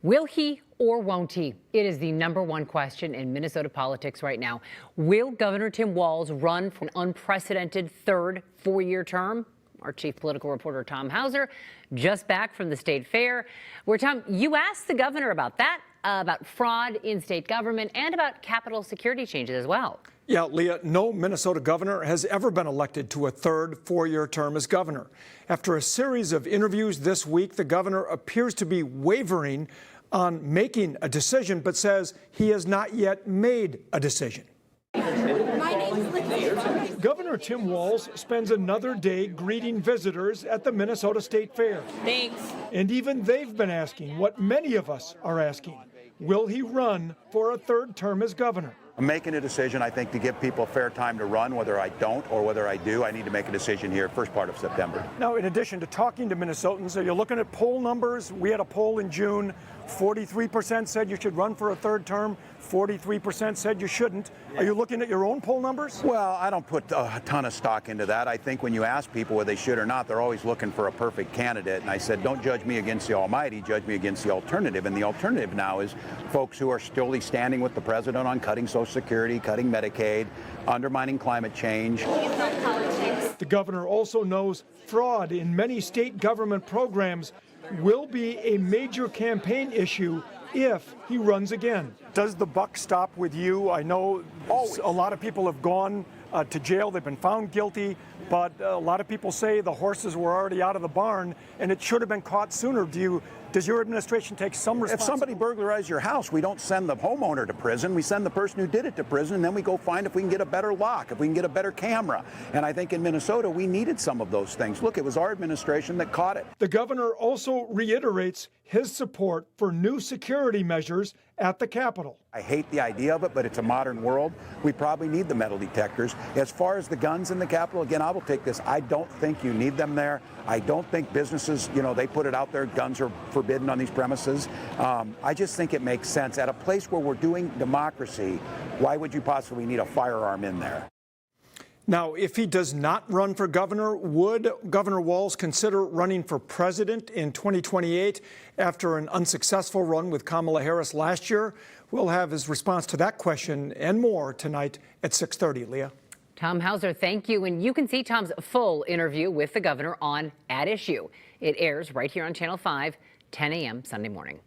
Will he or won't he? It is the #1 question in Minnesota politics right now. Will Governor Tim Walz run for an unprecedented third four-year term? Our chief political reporter, Tom Hauser, just back from the state fair, where, Tom, you asked the governor about that, about fraud in state government, and about Capitol security changes as well. Yeah, Leah, no Minnesota governor has ever been elected to a third four-year term as governor. After a series of interviews this week, the governor appears to be wavering on making a decision, but says he has not yet made a decision. Governor Tim Walz spends another day greeting visitors at the Minnesota State Fair. Thanks. And even they've been asking what many of us are asking. Will he run for a third term as governor? I'm making a decision, I think, to give people a fair time to run. Whether I don't or whether I do, I need to make a decision here first part of September. Now, in addition to talking to Minnesotans, are you looking at poll numbers? We had a poll in June. 43% said you should run for a third term. 43% said you shouldn't. Are you looking at your own poll numbers? Well, I don't put a ton of stock into that. I think when you ask people whether they should or not, they're always looking for a perfect candidate. And I said, don't judge me against the almighty, judge me against the alternative. And the alternative now is folks who are still standing with the president on cutting Social Security, cutting Medicaid, undermining climate change. The governor also knows fraud in many state government programs will be a major campaign issue if he runs again. Does the buck stop with you? I know a lot of people have gone to jail. They've been found guilty, but a lot of people say the horses were already out of the barn and it should have been caught sooner. Does your administration take some responsibility? If somebody burglarized your house, we don't send the homeowner to prison. We send the person who did it to prison, and then we go find if we can get a better lock, if we can get a better camera. And I think in Minnesota, we needed some of those things. Look, it was our administration that caught it. The governor also reiterates his support for new security measures at the Capitol. I hate the idea of it, but it's a modern world. We probably need the metal detectors. As far as the guns in the Capitol, again, I will take this. I don't think you need them there. I don't think businesses, they put it out there, guns are forbidden on these premises. I just think it makes sense. At a place where we're doing democracy, why would you possibly need a firearm in there? Now, if he does not run for governor, would Governor Walz consider running for president in 2028 after an unsuccessful run with Kamala Harris last year? We'll have his response to that question and more tonight at 6:30. Leah. Tom Hauser, thank you. And you can see Tom's full interview with the governor on At Issue. It airs right here on Channel 5, 10 a.m. Sunday morning.